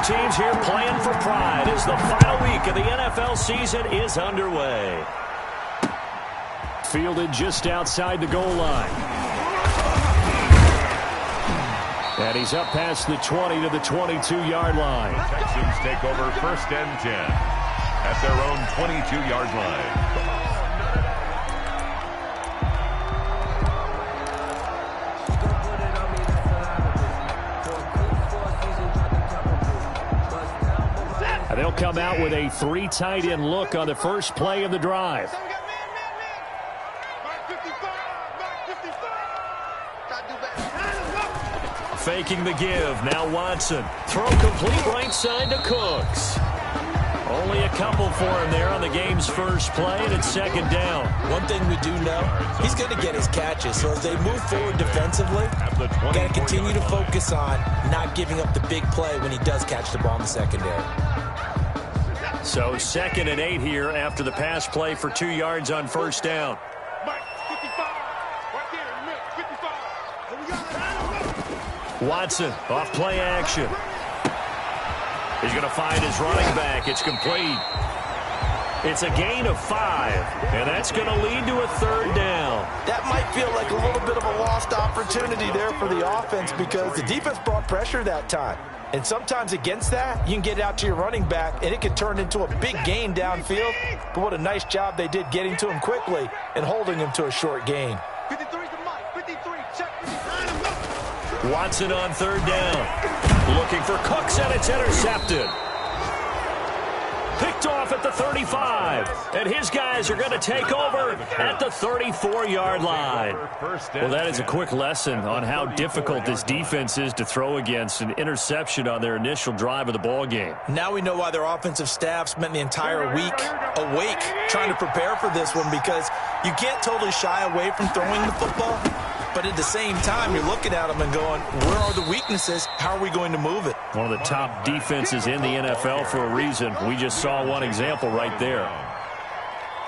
teams here playing for pride as the final week of the NFL season is underway. Fielded just outside the goal line. And he's up past the 20 to the 22-yard line. The Texans take over 1st and 10 at their own 22-yard line. They'll come out with a 3 tight end look on the first play of the drive. Faking the give. Now Watson. Throw complete right side to Cooks. Only a couple for him there on the game's first play, and it's 2nd down. One thing we do know, he's going to get his catches. So as they move forward defensively, got to continue to focus on not giving up the big play when he does catch the ball in the secondary. So 2nd and 8 here after the pass play for 2 yards on 1st down. Watson off play action. He's going to find his running back. It's complete. It's a gain of 5, and that's going to lead to a 3rd down. That might feel like a little bit of a lost opportunity there for the offense because the defense brought pressure that time. And sometimes against that, you can get out to your running back, and it can turn into a big gain downfield. But what a nice job they did getting to him quickly and holding him to a short gain. 53 to Mike. 53. Check. Watson on 3rd down. Looking for Cooks, and it's intercepted. Picked off at the 35. And his guys are going to take over at the 34-yard line. Well, that is a quick lesson on how difficult this defense is to throw against. An interception on their initial drive of the ball game. Now we know why their offensive staff spent the entire week awake trying to prepare for this one, because you can't totally shy away from throwing the football. But at the same time, you're looking at them and going, where are the weaknesses? How are we going to move it? One of the top defenses in the NFL for a reason. We just saw one example right there.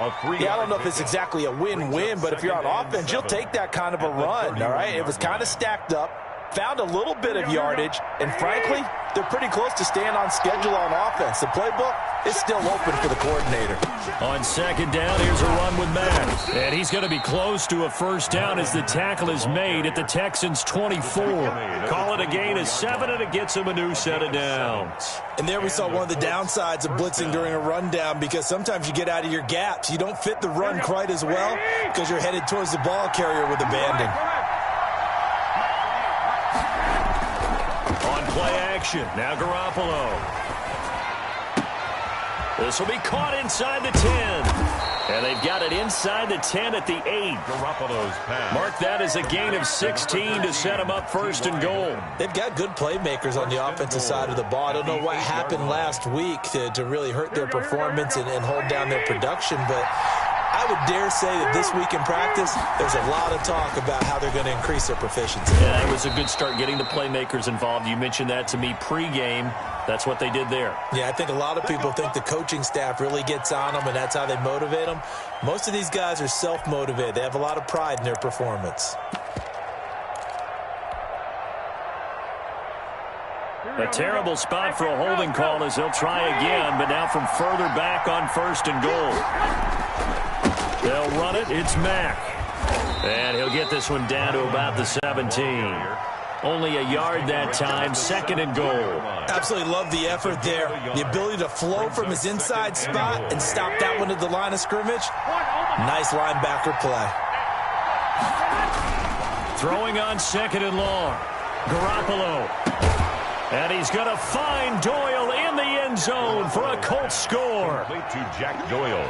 Yeah, I don't know if it's exactly a win-win, but if you're on offense, you'll take that kind of a run, all right? It was kind of stacked up, found a little bit of yardage, and frankly, they're pretty close to staying on schedule on offense. The playbook is still open for the coordinator. On 2nd down, here's a run with Mack. And he's going to be close to a 1st down as the tackle is made at the Texans' 24. Call it a gain of 7, and it gets him a new set of downs. And there we saw one of the downsides of blitzing during a rundown, because sometimes you get out of your gaps. You don't fit the run quite as well because you're headed towards the ball carrier with abandon. On play action, now Garoppolo. This will be caught inside the 10. And they've got it inside the 10 at the 8. Garoppolo's pass. Mark that as a gain of 16 to set them up 1st and goal. They've got good playmakers on the offensive side of the ball. I don't know what happened last week to really hurt their performance and hold down their production, but I would dare say that this week in practice, there's a lot of talk about how they're going to increase their proficiency. Yeah, it was a good start getting the playmakers involved. You mentioned that to me pregame. That's what they did there. Yeah, I think a lot of people think the coaching staff really gets on them, and that's how they motivate them. Most of these guys are self-motivated. They have a lot of pride in their performance. A terrible spot for a holding call as they'll try again, but now from further back on 1st and goal. They'll run it. It's Mack. And he'll get this one down to about the 17. Only a yard that time, 2nd and goal. Absolutely love the effort there. The ability to flow from his inside spot and stop that one at the line of scrimmage. Nice linebacker play. Throwing on 2nd and long. Garoppolo. And he's going to find Doyle in the end zone for a Colts score. To Jack Doyle.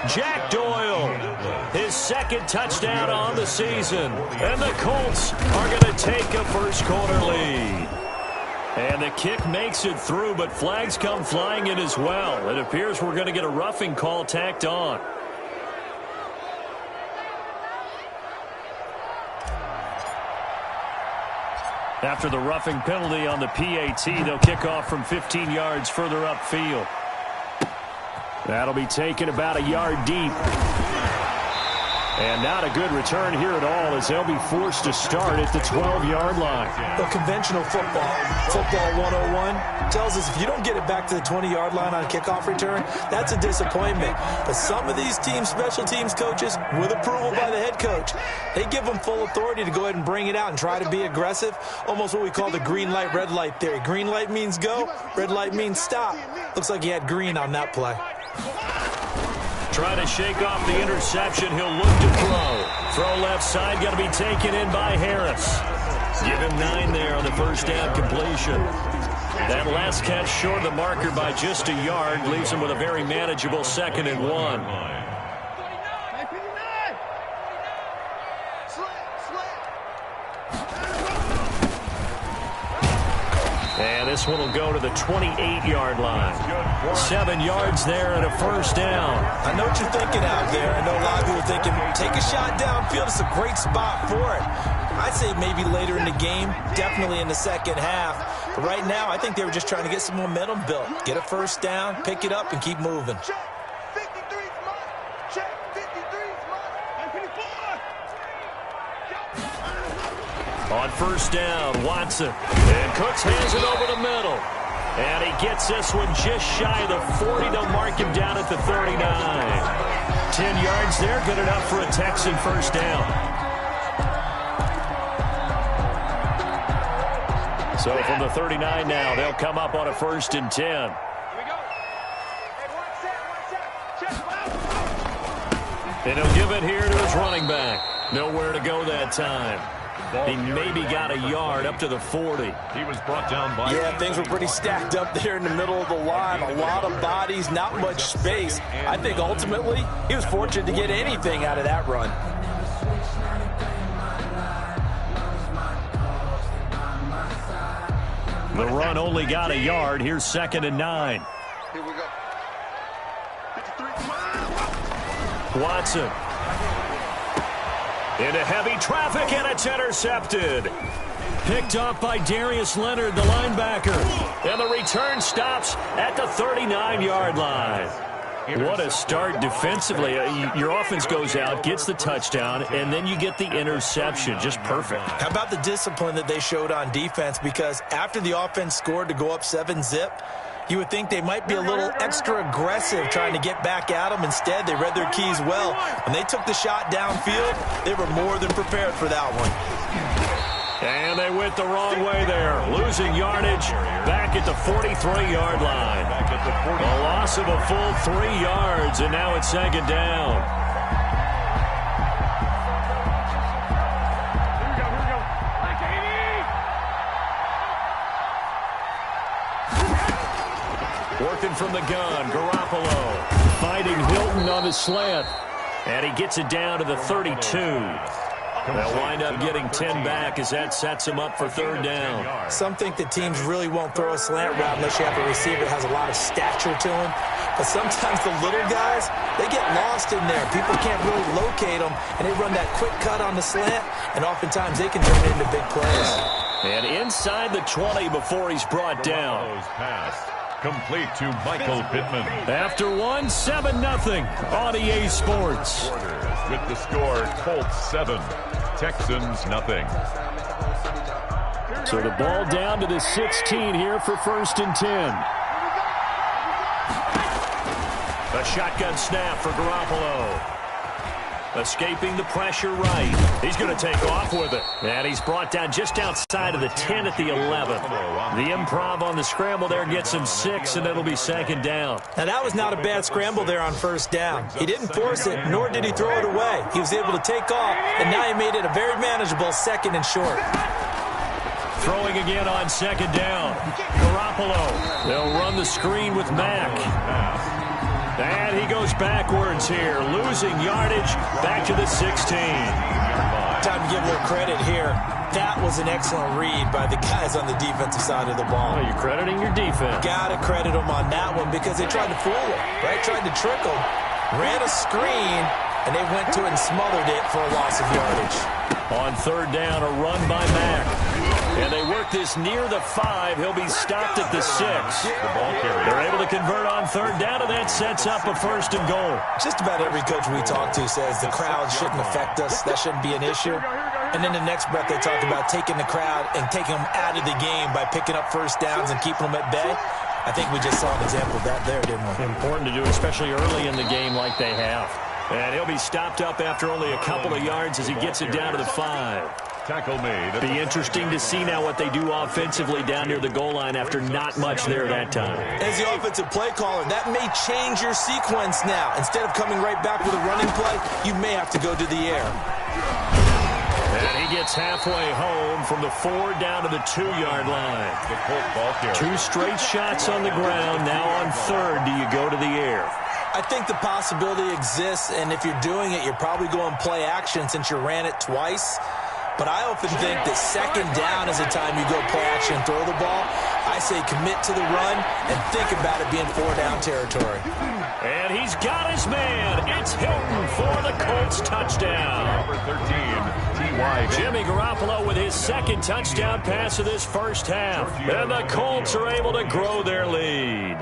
Jack Doyle, his 2nd touchdown on the season. And the Colts are going to take a first-quarter lead. And the kick makes it through, but flags come flying in as well. It appears we're going to get a roughing call tacked on. After the roughing penalty on the PAT, they'll kick off from 15 yards further upfield. That'll be taken about a yard deep. And not a good return here at all as they'll be forced to start at the 12-yard line. The conventional football 101, tells us if you don't get it back to the 20-yard line on a kickoff return, that's a disappointment. But some of these special teams coaches, with approval by the head coach, they give them full authority to go ahead and bring it out and try to be aggressive, almost what we call the green light, red light theory. Green light means go, red light means stop. Looks like he had green on that play. Trying to shake off the interception. He'll look to throw. Throw left side, got to be taken in by Harris. Give him 9 there on the first down completion. That last catch short of the marker by just a yard leaves him with a very manageable 2nd and 1. And this one will go to the 28-yard line. 7 yards there and a first down. I know what you're thinking out there. I know a lot of people are thinking, take a shot downfield. It's a great spot for it. I'd say maybe later in the game, definitely in the second half. But right now, I think they were just trying to get some momentum built. Get a first down, pick it up, and keep moving. On first down, Watson. And Cooks hands it over the middle. And he gets this one just shy of the 40. They'll mark him down at the 39. 10 yards there, good enough for a Texan first down. So from the 39 now, they'll come up on a 1st and 10. And he'll give it here to his running back. Nowhere to go that time. He maybe got a yard up to the 40. He was brought down by... Yeah, things were pretty stacked up there in the middle of the line. A lot of bodies, not much space. I think ultimately he was fortunate to get anything out of that run. The run only got a yard. Here's 2nd and 9. Here we go. 53. Watson. Into heavy traffic, and it's intercepted. Picked off by Darius Leonard, the linebacker. And the return stops at the 39-yard line. What a start defensively. Your offense goes out, gets the touchdown, and then you get the interception. Just perfect. How about the discipline that they showed on defense? Because after the offense scored to go up 7-zip, you would think they might be a little extra aggressive trying to get back at them. Instead, they read their keys well. When they took the shot downfield, they were more than prepared for that one. And they went the wrong way there. Losing yardage back at the 43-yard line. A loss of a full 3 yards, and now it's 2nd down. Working from the gun, Garoppolo fighting Hilton on the slant. And he gets it down to the 32. They'll wind up getting 10 back as that sets him up for 3rd down. Some think that teams really won't throw a slant route unless you have a receiver that has a lot of stature to him. But sometimes the little guys, they get lost in there. People can't really locate them, and they run that quick cut on the slant, and oftentimes they can turn it into big plays. And inside the 20 before he's brought down. Complete to Michael Pittman. After 7-0 on EA Sports. With the score, Colts 7, Texans nothing. So the ball down to the 16 here for 1st and 10. A shotgun snap for Garoppolo. Escaping the pressure right. He's going to take off with it. And he's brought down just outside of the 10 at the 11. The improv on the scramble there gets him 6, and it'll be 2nd down. Now, that was not a bad scramble there on 1st down. He didn't force it, nor did he throw it away. He was able to take off, and now he made it a very manageable 2nd and short. Throwing again on 2nd down. Garoppolo. They'll run the screen with Mack. And he goes backwards here, losing yardage back to the 16. Time to give a little credit here. That was an excellent read by the guys on the defensive side of the ball. Well, you're crediting your defense. Got to credit them on that one because they tried to fool him, right? Tried to trick him. Ran a screen, and they went to it and smothered it for a loss of yardage. On third down, a run by Mack. And they work this near the 5. He'll be stopped at the 6. They're able to convert on third down, and that sets up a first and goal. Just about every coach we talk to says the crowd shouldn't affect us. That shouldn't be an issue. And then the next breath they talk about taking the crowd and taking them out of the game by picking up first downs and keeping them at bay. I think we just saw an example of that there, didn't we? Important to do, especially early in the game like they have. And he'll be stopped up after only a couple of yards as he gets it down to the 5. Tackle made. Be interesting to see now what they do offensively down near the goal line after not much there that time. As the offensive play caller, that may change your sequence now. Instead of coming right back with a running play, you may have to go to the air. And he gets halfway home from the 4 down to the 2-yard line. The Colts ball carrier. 2 straight shots on the ground. Now on third, do you go to the air? I think the possibility exists, and if you're doing it, you're probably going play action since you ran it twice. But I often think that second down is the time you go play action and throw the ball. I say commit to the run and think about it being 4-down territory. And he's got his man. It's Hilton for the Colts touchdown. Number 13, T.Y. Jimmy Garoppolo with his second touchdown pass of this first half. And the Colts are able to grow their lead.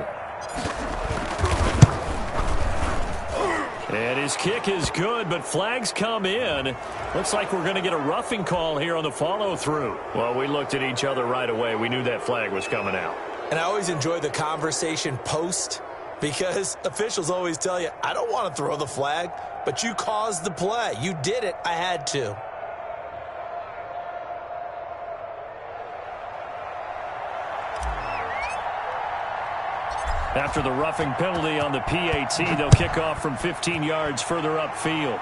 And his kick is good, but flags come in. Looks like we're going to get a roughing call here on the follow-through. Well, we looked at each other right away. We knew that flag was coming out. And I always enjoy the conversation post because officials always tell you, I don't want to throw the flag, but you caused the play. You did it. I had to. After the roughing penalty on the PAT, they'll kick off from 15 yards further upfield.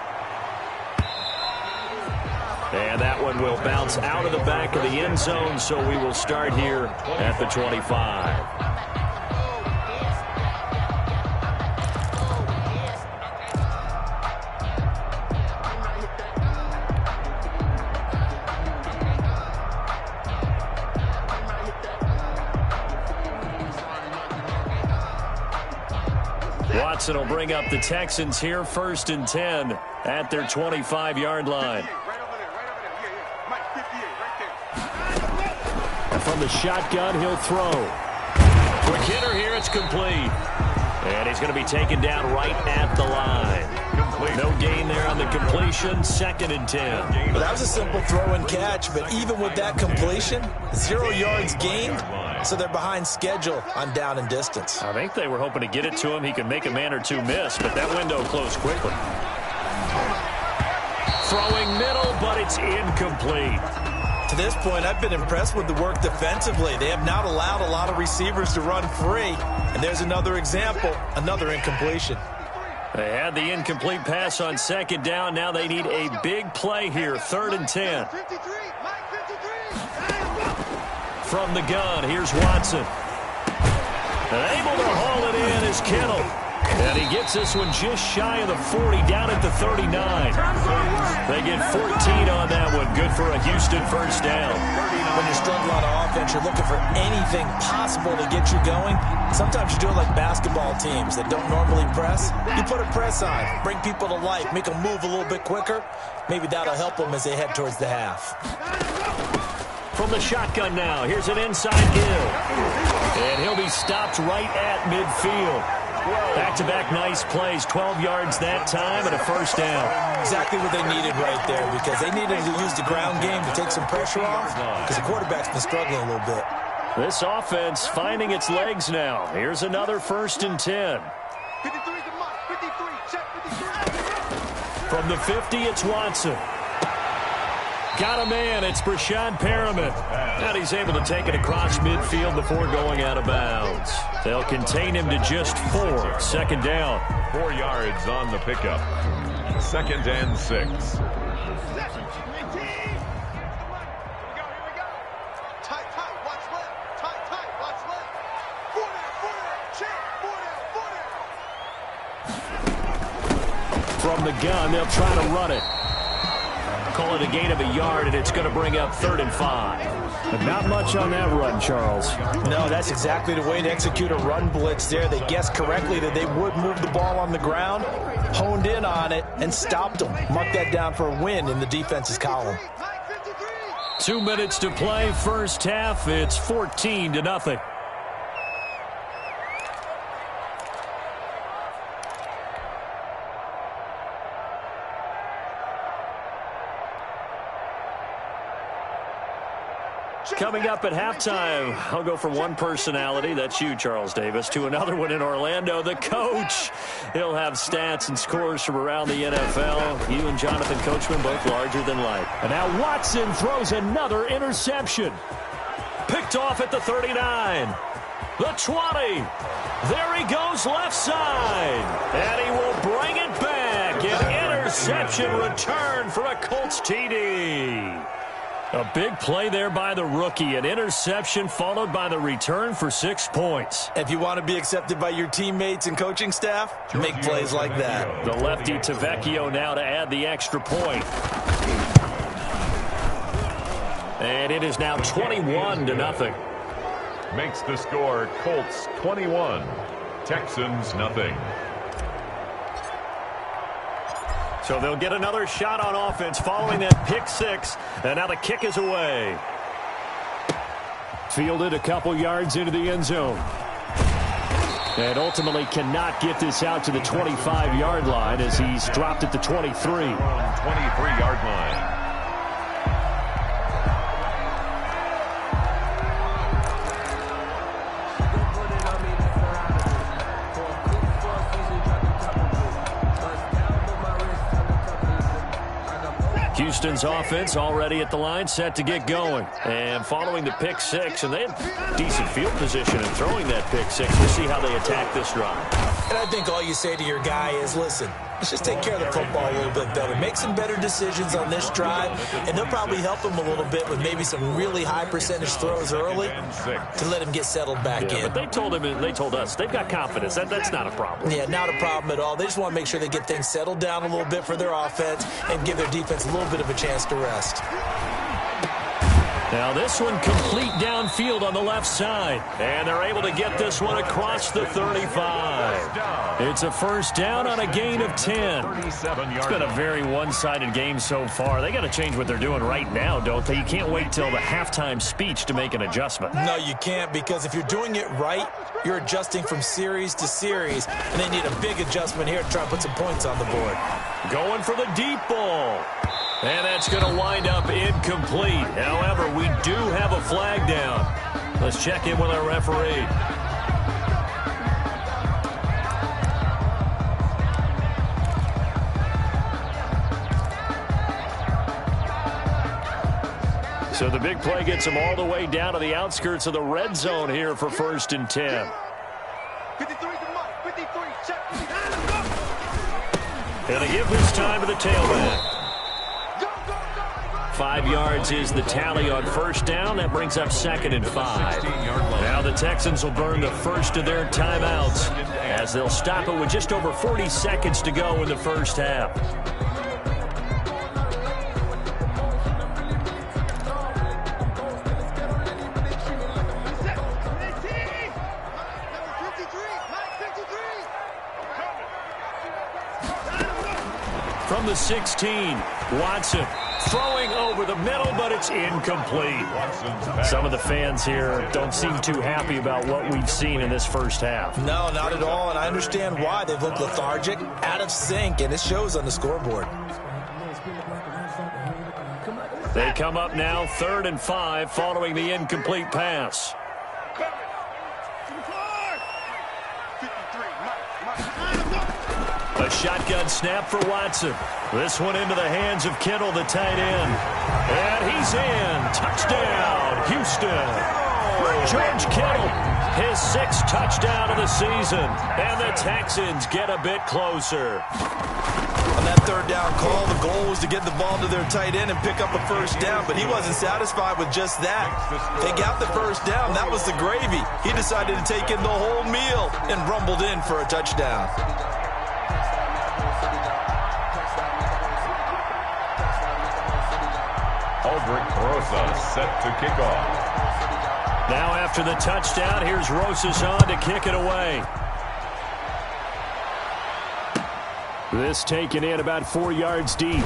And that one will bounce out of the back of the end zone, so we will start here at the 25. Watson will bring up the Texans here first and 10 at their 25-yard line. From the shotgun, he'll throw. Quick hitter here, it's complete. And he's going to be taken down right at the line. No gain there on the completion, second and 10. Well, that was a simple throw and catch, but even with that completion, 0 yards gained, so they're behind schedule on down and distance. I think they were hoping to get it to him. He could make a man or two miss, but that window closed quickly. Throwing middle, but it's incomplete. To this point, I've been impressed with the work defensively. They have not allowed a lot of receivers to run free. And there's another example, another incompletion. They had the incomplete pass on second down. Now they need a big play here, third and 10. From the gun, here's Watson. And able to haul it in is Kittle. And he gets this one just shy of the 40, down at the 39. They get 14 on that one. Good for a Houston first down. When you're struggling on offense, you're looking for anything possible to get you going. Sometimes you do it like basketball teams that don't normally press. You put a press on, bring people to life, make them move a little bit quicker. Maybe that'll help them as they head towards the half. From the shotgun now, here's an inside give. And he'll be stopped right at midfield. Back-to-back nice plays, 12 yards that time and a first down. Exactly what they needed right there because they needed to use the ground game to take some pressure off because the quarterback's been struggling a little bit. This offense finding its legs now. Here's another first and 10. 53 to Mike. 53. Check 53. From the 50, it's Watson. Got a man. It's Brashad Perriman. And he's able to take it across midfield before going out of bounds. They'll contain him to just 4. Second down. 4 yards on the pickup. Second and 6. From the gun, they'll try to run it. Call it a gain of a yard, and it's going to bring up 3rd and 5. But not much on that run, Charles. No, that's exactly the way to execute a run blitz there. They guessed correctly that they would move the ball on the ground, honed in on it, and stopped them. Mark that down for a win in the defense's column. 2 minutes to play, first half. It's 14-0. Coming up at halftime, I'll go from one personality, that's you, Charles Davis, to another one in Orlando, the coach. He'll have stats and scores from around the NFL. You and Jonathan Coachman both larger than life. And now Watson throws another interception. Picked off at the 39. The 20. There he goes left side. And he will bring it back. An interception return for a Colts TD. A big play there by the rookie. An interception followed by the return for 6 points. If you want to be accepted by your teammates and coaching staff, make plays like that. The lefty Tavecchio now to add the extra point. And it is now 21-0. Makes the score Colts 21, Texans nothing. So they'll get another shot on offense following that pick six. And now the kick is away. Fielded a couple yards into the end zone. And ultimately cannot get this out to the 25-yard line as he's dropped at the 23. 23-yard line. Houston's offense already at the line, set to get going. And following the pick six, and they had decent field position in throwing that pick six. We'll see how they attack this drive. And I think all you say to your guy is, listen, let's just take care of the football a little bit better. Make some better decisions on this drive, and they'll probably help him a little bit with maybe some really high percentage throws early to let him get settled back in. But they told him, and they told us, they've got confidence. That's not a problem. Yeah, not a problem at all. They just want to make sure they get things settled down a little bit for their offense and give their defense a little bit of a chance to rest. Now this one complete downfield on the left side. And they're able to get this one across the 35. It's a first down on a gain of 10. It's been a very one-sided game so far. They got to change what they're doing right now, don't they? You can't wait till the halftime speech to make an adjustment. No, you can't, because if you're doing it right, you're adjusting from series to series, and they need a big adjustment here to try to put some points on the board. Going for the deep ball. And that's going to wind up incomplete. However, we do have a flag down. Let's check in with our referee. So the big play gets them all the way down to the outskirts of the red zone here for 1st and 10. 53 to Mike. 53. Check. And they give this time to the tailback. 5 yards is the tally on first down. That brings up 2nd and 5. Now the Texans will burn the first of their timeouts as they'll stop it with just over 40 seconds to go in the first half. From the 16, Watson throwing over the middle, but it's incomplete. Some of the fans here don't seem too happy about what we've seen in this first half. No, not at all, and I understand why. They've looked lethargic, out of sync, and it shows on the scoreboard. They come up now 3rd and 5 following the incomplete pass. A shotgun snap for Watson. This one into the hands of Kittle, the tight end. And he's in. Touchdown, Houston. George Kittle, his 6th touchdown of the season. And the Texans get a bit closer. On that 3rd down call, the goal was to get the ball to their tight end and pick up a first down, but he wasn't satisfied with just that. They got the first down. That was the gravy. He decided to take in the whole meal and rumbled in for a touchdown. Aldrich Rosa set to kick off. Now after the touchdown, here's Rosas on to kick it away. This taken in about 4 yards deep.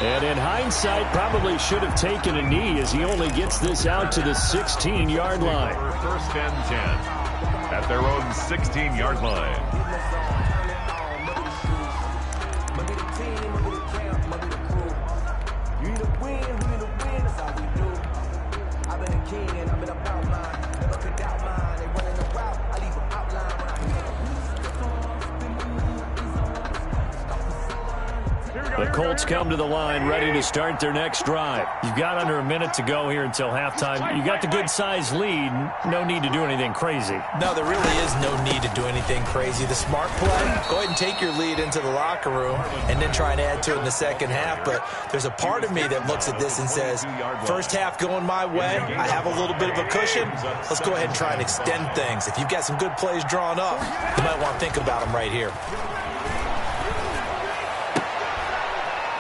And in hindsight, probably should have taken a knee as he only gets this out to the 16-yard line. First and 10 at their own 16-yard line. The Colts come to the line ready to start their next drive. You've got under a minute to go here until halftime. You got the good-sized lead. No need to do anything crazy. No, there really is no need to do anything crazy. The smart play, go ahead and take your lead into the locker room and then try and add to it in the second half. But there's a part of me that looks at this and says, first half going my way, I have a little bit of a cushion. Let's go ahead and try and extend things. If you've got some good plays drawn up, you might want to think about them right here.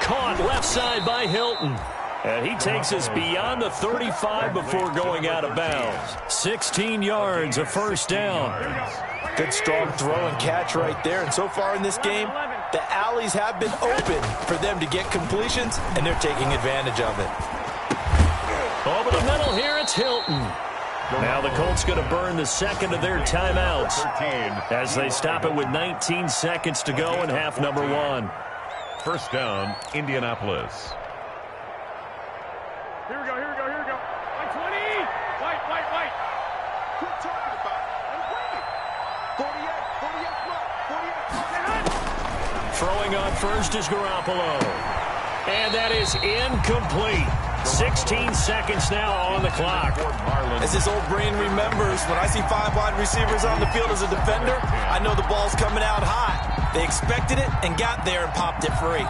Caught left side by Hilton. And he takes us beyond the 35 before going out of bounds. 16 yards, a first down. Good strong throw and catch right there. And so far in this game, the alleys have been open for them to get completions, and they're taking advantage of it. Over the middle here, it's Hilton. Now the Colts going to burn the second of their timeouts as they stop it with 19 seconds to go in half number 1. First down, Indianapolis. Here we go. White 20. White. Quit talking about it. I'm waiting. 48. Throwing on first is Garoppolo. And that is incomplete. 16 seconds now on the clock. As his old brain remembers, when I see 5 wide receivers on the field as a defender, I know the ball's coming out hot. They expected it and got there and popped it free.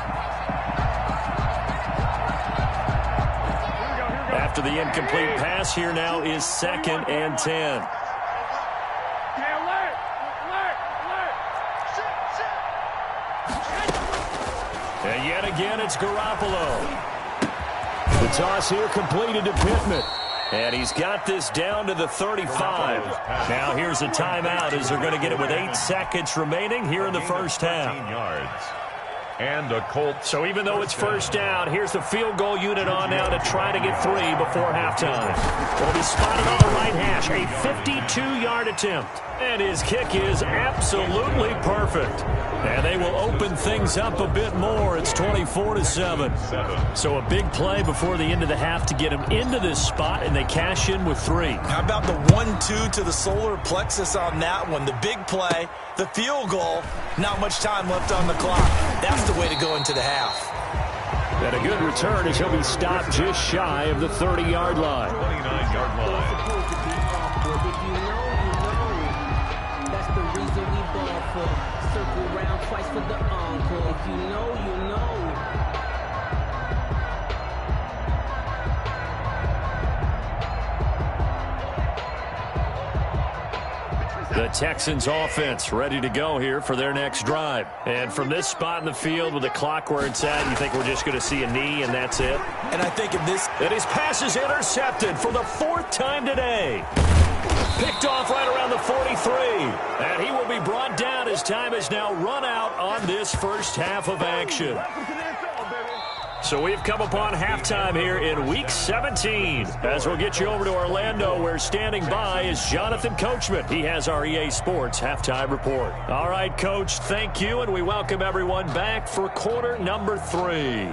After the incomplete pass, here now is 2nd and 10. And yet again, it's Garoppolo. The toss here completed to Pittman. And he's got this down to the 35. Now here's a timeout as they're going to get it with 8 seconds remaining here in the first half. And a Colts. So even though it's first down, here's the field goal unit on now to try to get 3 before halftime. Will be spotted on the right hash. A 52-yard attempt. And his kick is absolutely perfect. And they will open things up a bit more. It's 24-7. So a big play before the end of the half to get him into this spot, and they cash in with 3. How about the 1-2 to the solar plexus on that one? The big play, the field goal, not much time left on the clock. That's the way to go into the half. And a good return as he'll be stopped just shy of the 30-yard line. 29-yard line. Circle round twice for the encore. If you know, you know. The Texans offense ready to go here for their next drive. And from this spot in the field with the clock where it's at, you think we're just going to see a knee and that's it? And I think in this... And his pass is intercepted for the 4th time today. Picked off right around the 43. And he will be brought down as time has now run out on this first half of action. So we've come upon halftime here in Week 17. As we'll get you over to Orlando, where standing by is Jonathan Coachman. He has our EA Sports Halftime Report. All right, Coach, thank you, and we welcome everyone back for quarter number 3.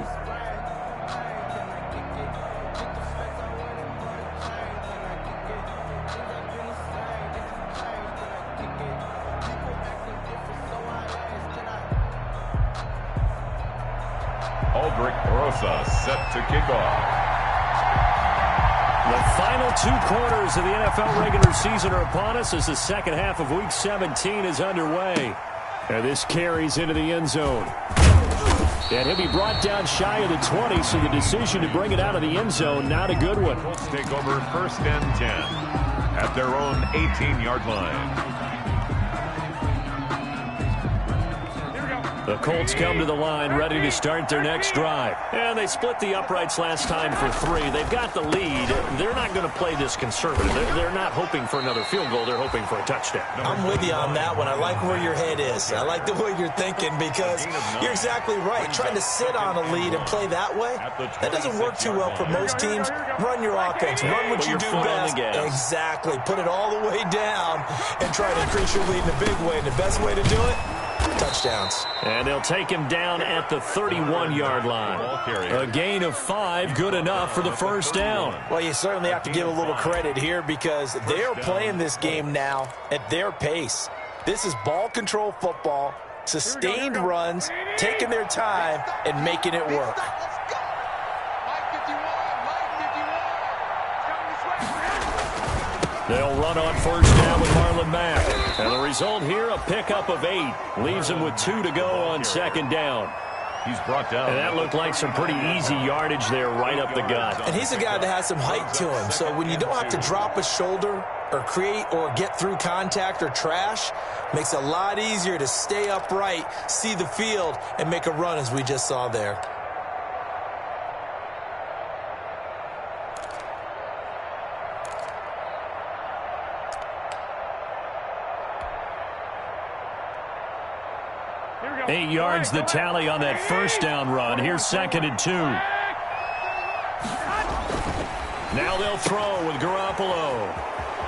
Aldrich Rosa set to kick off. The final 2 quarters of the NFL regular season are upon us as the second half of Week 17 is underway. And this carries into the end zone. And he'll be brought down shy of the 20, so the decision to bring it out of the end zone, not a good one. Colts take over first and 10 at their own 18-yard line. Here we go. The Colts come to the line ready to start their next drive. And they split the uprights last time for 3. They've got the lead. They're not going to play this conservative. They're not hoping for another field goal. They're hoping for a touchdown. I'm with you on that one. I like where your head is. I like the way you're thinking because you're exactly right. Trying to sit on a lead and play that way, that doesn't work too well for most teams. Run your offense. Run what you do best. Exactly. Put it all the way down and try to increase your lead in a big way. And the best way to do it, touchdowns. And they'll take him down at the 31-yard line. A gain of 5, good enough for the first down. Well, you certainly have to give a little credit here because they're playing this game now at their pace. This is ball control football, sustained runs, taking their time, and making it work. They'll run on first down with Marlon Mack. And the result here, a pickup of 8. Leaves him with 2 to go on second down. He's brought down. And that looked like some pretty easy yardage there right up the gut. And he's a guy that has some height to him. So when you don't have to drop a shoulder or create or get through contact or trash, makes it a lot easier to stay upright, see the field, and make a run as we just saw there. Eight yards the tally on that first down run. Here's 2nd and 2. Now they'll throw with Garoppolo.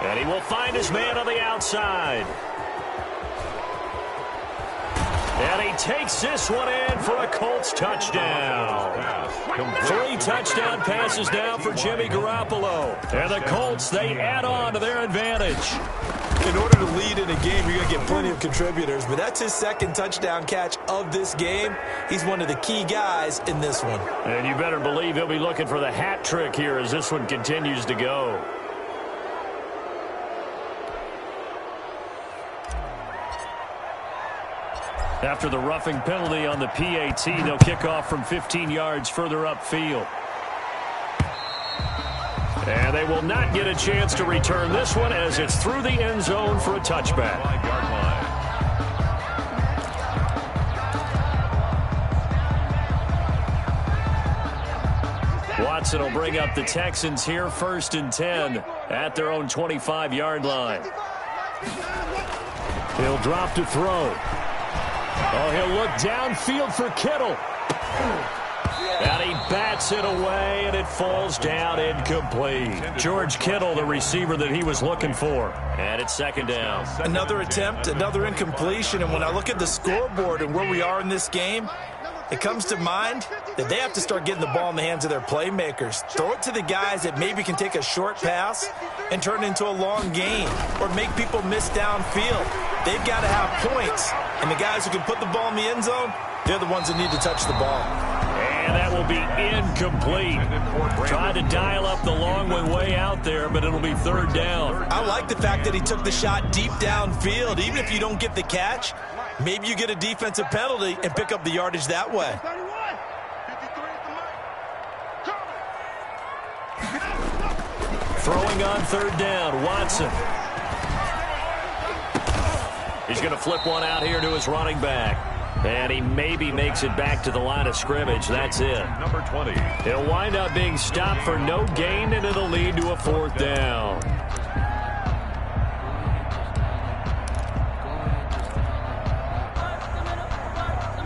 And he will find his man on the outside. And he takes this one in for a Colts touchdown. 3 touchdown passes now for Jimmy Garoppolo. And the Colts, they add on to their advantage. In order to lead in a game, you're going to get plenty of contributors, but that's his 2nd touchdown catch of this game. He's one of the key guys in this one. And you better believe he'll be looking for the hat trick here as this one continues to go. After the roughing penalty on the PAT, they'll kick off from 15 yards further upfield. And they will not get a chance to return this one as it's through the end zone for a touchback. Watson will bring up the Texans here 1st and 10 at their own 25-yard line. He'll drop to throw. Oh, he'll look downfield for Kittle. And he bats it away, and it falls down incomplete. George Kittle, the receiver that he was looking for. And it's 2nd down. Another attempt, another incompletion. And when I look at the scoreboard and where we are in this game, it comes to mind that they have to start getting the ball in the hands of their playmakers. Throw it to the guys that maybe can take a short pass and turn it into a long gain or make people miss downfield. They've got to have points. And the guys who can put the ball in the end zone, they're the ones that need to touch the ball. And that will be incomplete. Tried to dial up the long one way out there, but it'll be 3rd down. I like the fact that he took the shot deep downfield. Even if you don't get the catch, maybe you get a defensive penalty and pick up the yardage that way. Throwing on 3rd down, Watson. He's going to flip one out here to his running back. And he maybe makes it back to the line of scrimmage. That's it. Number 20. He'll wind up being stopped for no gain, and it'll lead to a 4th down.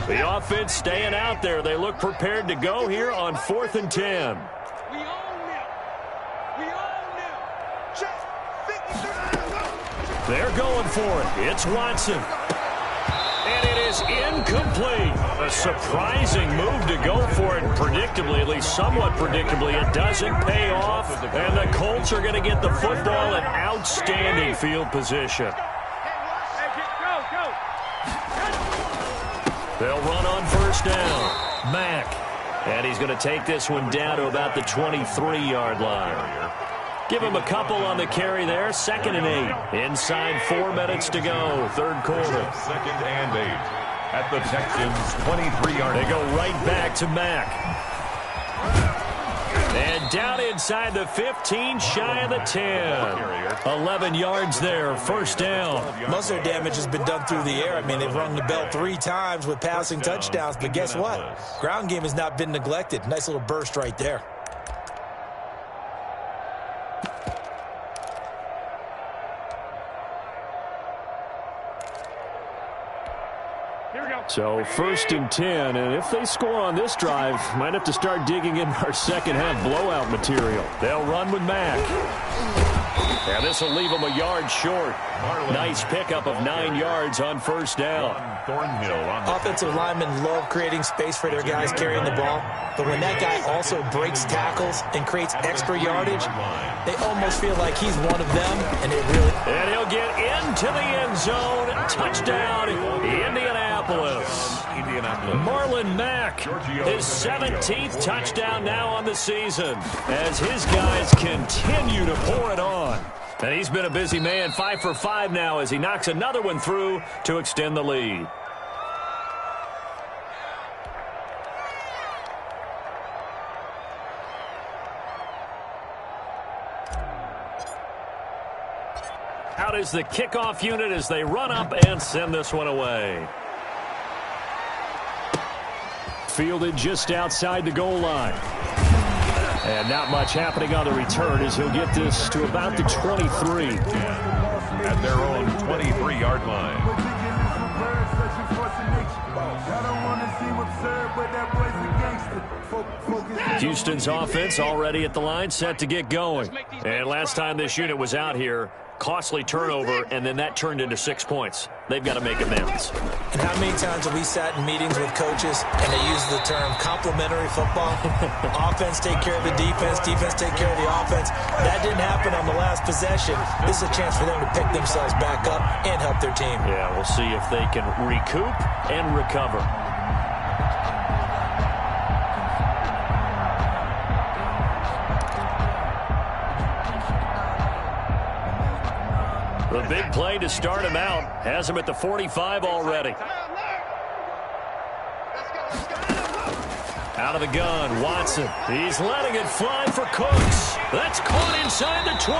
The offense staying out there. They look prepared to go here on 4th and 10. They're going for it. It's Watson. And it is incomplete. A surprising move to go for it predictably, at least somewhat predictably. It doesn't pay off, and the Colts are going to get the football in outstanding field position. They'll run on first down. Mack. And he's going to take this one down to about the 23-yard line. Give him a couple on the carry there. 2nd and 8. Inside 4 minutes to go. 3rd quarter. 2nd and 8. At the Texans' 23-yard line. They go right back to Mack. And down inside the 15, shy of the 10. 11 yards there, first down. Most of their damage has been done through the air. I mean, they've rung the bell 3 times with passing touchdowns, but guess what? Ground game has not been neglected. Nice little burst right there. So first and 10, and if they score on this drive, might have to start digging in our second half blowout material. They'll run with Mack. And this will leave them a yard short. Nice pickup of 9 yards on first down. Offensive linemen love creating space for their guys carrying the ball, but when that guy also breaks tackles and creates extra yardage, they almost feel like he's one of them, and it really... And he'll get into the end zone. Touchdown, Indianapolis. Marlon Mack, his 17th touchdown now on the season, as his guys continue to pour it on. And he's been a busy man, 5 for 5 now as he knocks another one through to extend the lead. Out is the kickoff unit as they run up and send this one away. Fielded just outside the goal line. And not much happening on the return as he'll get this to about the 23. At their own 23-yard line. Houston's offense already at the line, set to get going. And last time this unit was out here, costly turnover, and then that turned into 6 points. They've got to make amends. And how many times have we sat in meetings with coaches and they use the term complementary football? Offense take care of the defense, defense take care of the offense. That didn't happen on the last possession. This is a chance for them to pick themselves back up and help their team. Yeah, we'll see if they can recoup and recover. The big play to start him out has him at the 45 already. Out of the gun, Watson. He's letting it fly for Cooks. That's caught inside the 20.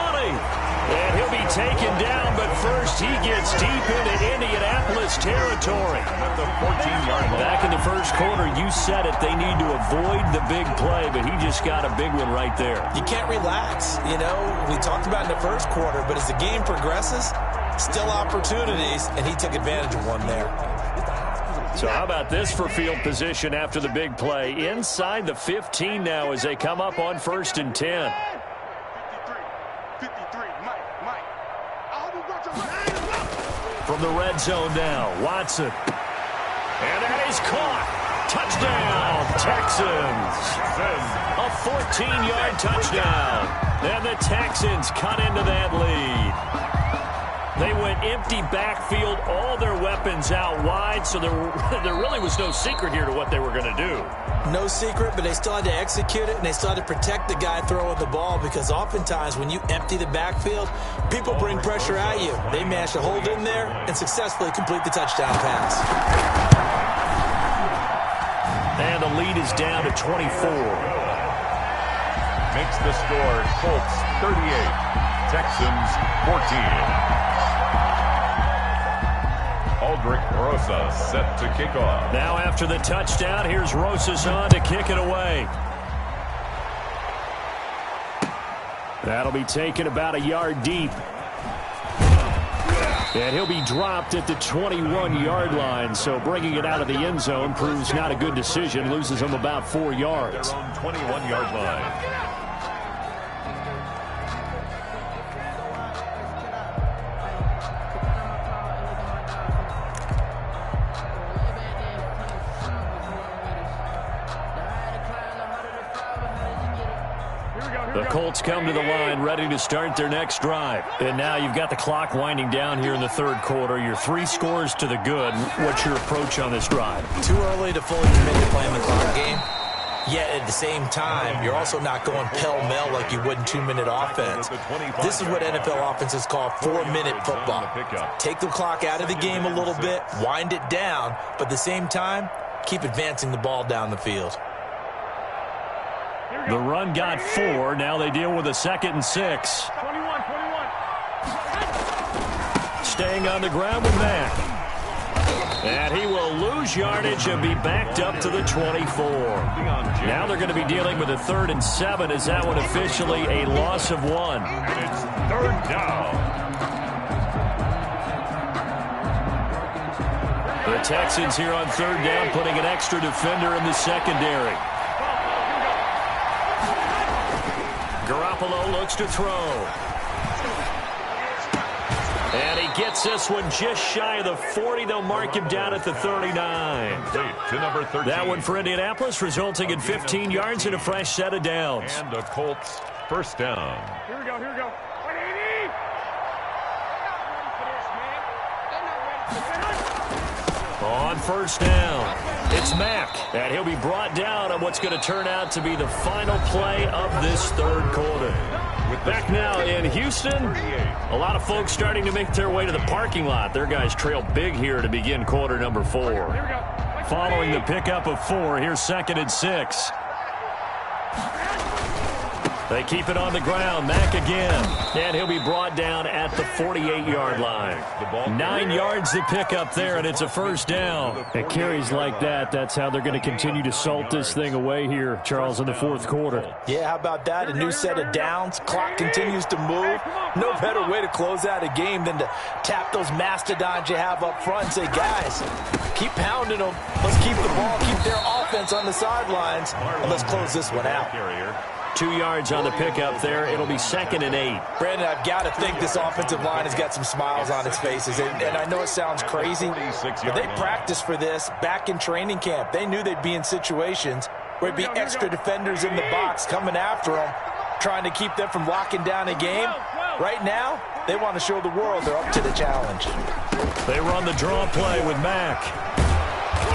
And he'll be taken down, but first he gets deep into Indianapolis territory. At the 14-yard line. Back in the first quarter, you said it, they need to avoid the big play, but he just got a big one right there. You can't relax. You know, we talked about in the first quarter, but as the game progresses, still opportunities, and he took advantage of one there. So how about this for field position after the big play? Inside the 15 now as they come up on first and 10. From the red zone now, Watson. And that is caught. Touchdown, Texans. A 14-yard touchdown. And the Texans cut into that lead. They went empty backfield, all their weapons out wide, so there really was no secret here to what they were going to do. No secret, but they still had to execute it, and they still had to protect the guy throwing the ball, because oftentimes when you empty the backfield, people bring pressure at you. They managed to hold in there and successfully complete the touchdown pass. And the lead is down to 24. Makes the score Colts 38, Texans 14. Aldrich Rosas set to kick off. Now after the touchdown, here's Rosas on to kick it away. That'll be taken about a yard deep. And he'll be dropped at the 21-yard line, so bringing it out of the end zone proves not a good decision. Loses him about 4 yards. Their own 21-yard line. The Colts come to the line ready to start their next drive. And now you've got the clock winding down here in the third quarter. You're 3 scores to the good. What's your approach on this drive? Too early to fully commit to playing the clock game. Yet at the same time, you're also not going pell-mell like you would in 2-minute offense. This is what NFL offenses call 4-minute football. Take the clock out of the game a little bit, wind it down, but at the same time, keep advancing the ball down the field. The run got 4. Now they deal with a 2nd and 6. 21. Staying on the ground with Mack. And he will lose yardage and be backed up to the 24. Now they're going to be dealing with a 3rd and 7. Is that one officially a loss of 1? And it's 3rd down. The Texans here on 3rd down, putting an extra defender in the secondary. Garoppolo looks to throw. And he gets this one just shy of the 40. They'll mark him down at the 39. To number 13. That one for Indianapolis, resulting in 15 yards and a fresh set of downs. And the Colts 1st down. Here we go. 180. On 1st down, it's Mack. And he'll be brought down on what's going to turn out to be the final play of this 3rd quarter. Back now in Houston, a lot of folks starting to make their way to the parking lot. Their guys trail big here to begin quarter number 4. Following the pickup of 4, here's 2nd and 6. They keep it on the ground. Mack again. And he'll be brought down at the 48-yard line. 9 yards to pick up there, and it's a 1st down. It carries like that. That's how they're going to continue to salt this thing away here, Charles, in the 4th quarter. Yeah, how about that? A new set of downs. Clock continues to move. No better way to close out a game than to tap those mastodons you have up front and say, guys, keep pounding them. Let's keep the ball, keep their offense on the sidelines, and let's close this one out. 2 yards on the pickup there. It'll be 2nd and 8. Brandon, I've got to think this offensive line has got some smiles on its faces. And I know it sounds crazy, but they practiced for this back in training camp. They knew they'd be in situations where it'd be extra defenders in the box coming after them, trying to keep them from locking down a game. Right now, they want to show the world they're up to the challenge. They run the draw play with Mack.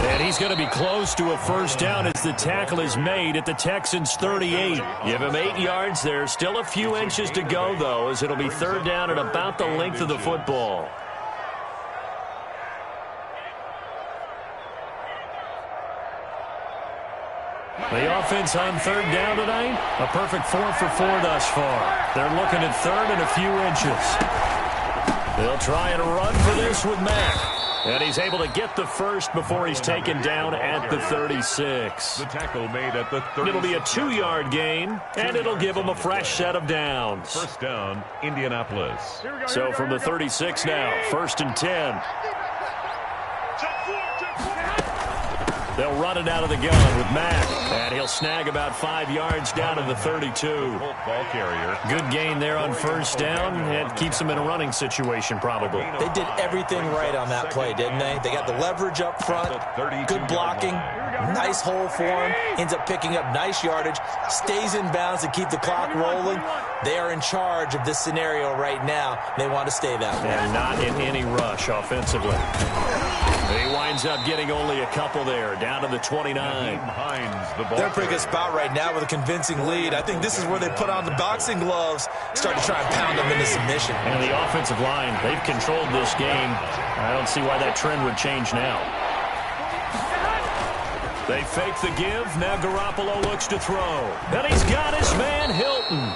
And he's going to be close to a 1st down as the tackle is made at the Texans' 38. Give him 8 yards there. Still a few inches to go, though, as it'll be 3rd down at about the length of the football. The offense on 3rd down tonight, a perfect 4 for 4 thus far. They're looking at 3rd and a few inches. They'll try and run for this with Mack. And he's able to get the 1st before he's taken down at the 36. The tackle made at the 36. It'll be a 2-yard gain, and it'll give him a fresh set of downs. 1st down, Indianapolis. So from the 36 now, 1st and 10. They'll run it out of the gun with Mack. And he'll snag about 5 yards down to the 32. Ball carrier. Good gain there on 1st down. And keeps them in a running situation probably. They did everything right on that play, didn't they? They got the leverage up front, good blocking, nice hole for him, ends up picking up nice yardage, stays in bounds to keep the clock rolling. They are in charge of this scenario right now. They want to stay that way. And not in any rush offensively. He winds up getting only a couple there, down to the 29. They're in a pretty good spot right now with a convincing lead. I think this is where they put on the boxing gloves, start to try and pound them into submission. And the offensive line, they've controlled this game. I don't see why that trend would change now. They fake the give. Now Garoppolo looks to throw. And he's got his man, Hilton.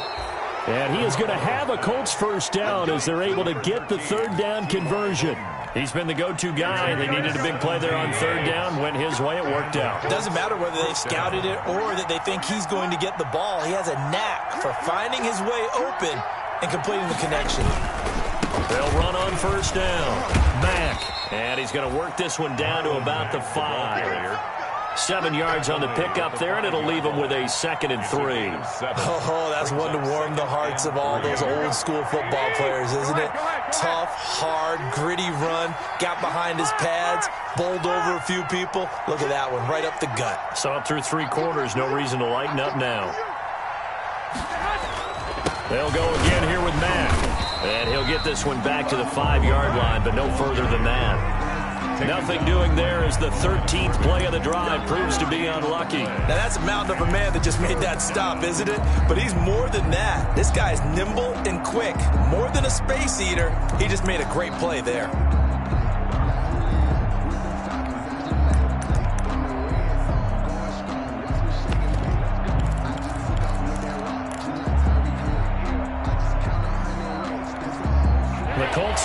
And he is going to have a Colts 1st down as they're able to get the 3rd down conversion. He's been the go-to guy. They needed a big play there on 3rd down. Went his way. It worked out. It doesn't matter whether they've scouted it or that they think he's going to get the ball. He has a knack for finding his way open and completing the connection. They'll run on 1st down. Mack. And he's going to work this one down to about the 5. 7 yards on the pickup there, and it'll leave him with a 2nd and 3. Oh, that's one to warm the hearts of all those old-school football players, isn't it? Tough, hard, gritty run, got behind his pads, bowled over a few people. Look at that one, right up the gut. Saw it through 3 quarters, no reason to lighten up now. They'll go again here with Mack. And he'll get this one back to the 5-yard line, but no further than that. Nothing doing there as the 13th play of the drive proves to be unlucky. Now that's a mountain of a man that just made that stop, isn't it? But he's more than that. This guy's nimble and quick. More than a space eater. He just made a great play there.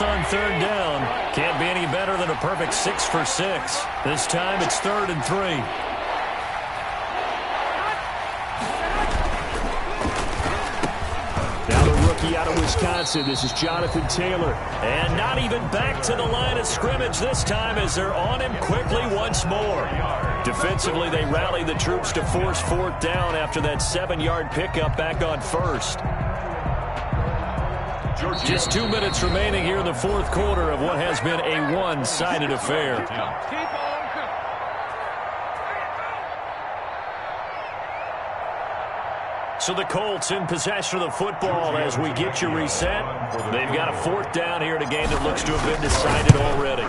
on third down. Can't be any better than a perfect 6 for 6. This time it's 3rd and 3. Now the rookie out of Wisconsin. This is Jonathan Taylor. And not even back to the line of scrimmage this time as they're on him quickly once more. Defensively, they rally the troops to force 4th down after that 7-yard pickup back on 1st. Just 2 minutes remaining here in the 4th quarter of what has been a one-sided affair. So the Colts in possession of the football as we get you reset. They've got a 4th down here in a game that looks to have been decided already.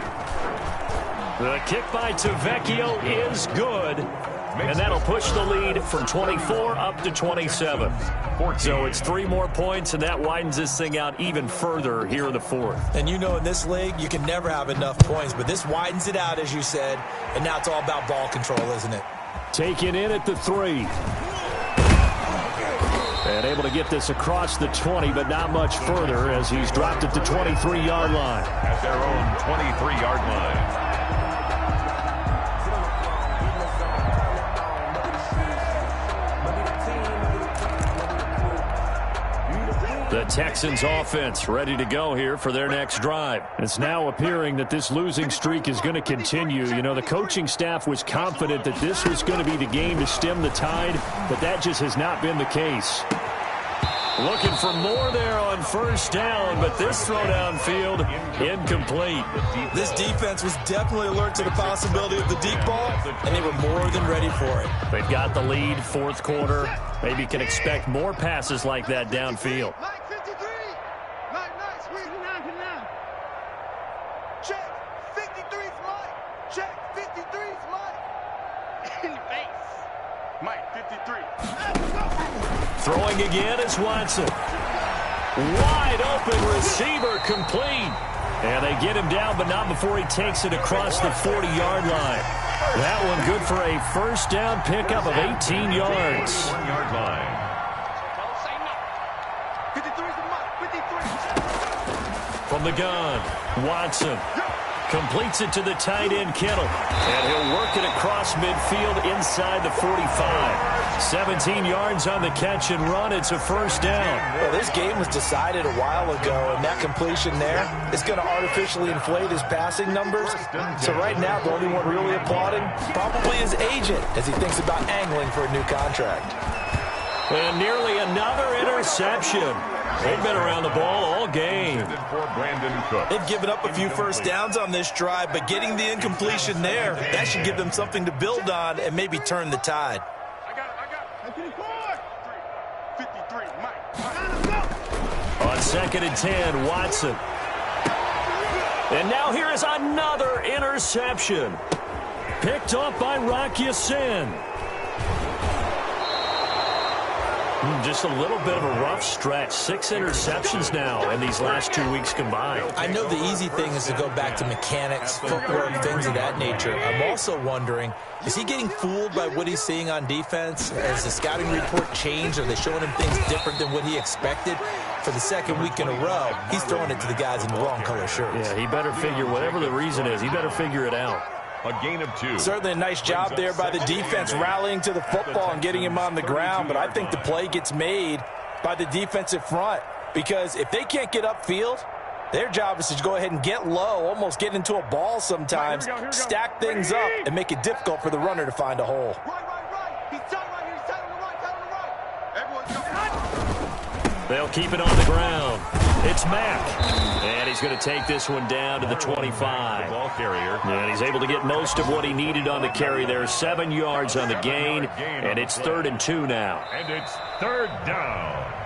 The kick by Tavecchio is good, and that'll push the lead from 24 up to 27. So it's 3 more points, and that widens this thing out even further here in the 4th. And you know in this league, you can never have enough points, but this widens it out, as you said, and now it's all about ball control, isn't it? Taken in at the 3. And able to get this across the 20, but not much further as he's dropped at the 23-yard line. At their own 23-yard line. The Texans offense ready to go here for their next drive. It's now appearing that this losing streak is going to continue. You know, the coaching staff was confident that this was going to be the game to stem the tide, but that just has not been the case. Looking for more there on 1st down, but this throw downfield incomplete. This defense was definitely alert to the possibility of the deep ball, and they were more than ready for it. They've got the lead, 4th quarter. Maybe you can expect more passes like that downfield. Throwing again is Watson. Wide open receiver complete. And they get him down, but not before he takes it across the 40-yard line. That one good for a 1st down pickup of 18 yards. 1-yard line. From the gun, Watson completes it to the tight end, Kittle. And he'll work it across midfield inside the 45. 17 yards on the catch and run. It's a 1st down. Well, this game was decided a while ago, and that completion there is going to artificially inflate his passing numbers. So right now, the only one really applauding probably his agent as he thinks about angling for a new contract. And nearly another interception. They've been around the ball all game. They've given up a few 1st downs on this drive, but getting the incompletion there, that should give them something to build on and maybe turn the tide. On 2nd and 10, Watson. And now here is another interception. Picked off by Rocky Sin. Just a little bit of a rough stretch. 6 interceptions now in these last 2 weeks combined. I know the easy thing is to go back to mechanics, footwork, things of that nature. I'm also wondering, is he getting fooled by what he's seeing on defense? Has the scouting report changed? Are they showing him things different than what he expected? For the 2nd week in a row, he's throwing it to the guys in the wrong color shirts. Yeah, he better figure, whatever the reason is, he better figure it out. A gain of 2. Certainly a nice job there by the defense rallying to the football and getting him on the ground, but I think the play gets made by the defensive front because if they can't get upfield, their job is to go ahead and get low, almost get into a ball sometimes, stack things up, and make it difficult for the runner to find a hole. They'll keep it on the ground. It's Mack. And he's going to take this one down to the 25. Ball carrier. And he's able to get most of what he needed on the carry there. 7 yards on the gain. And it's 3rd and 2 now. And it's 3rd down.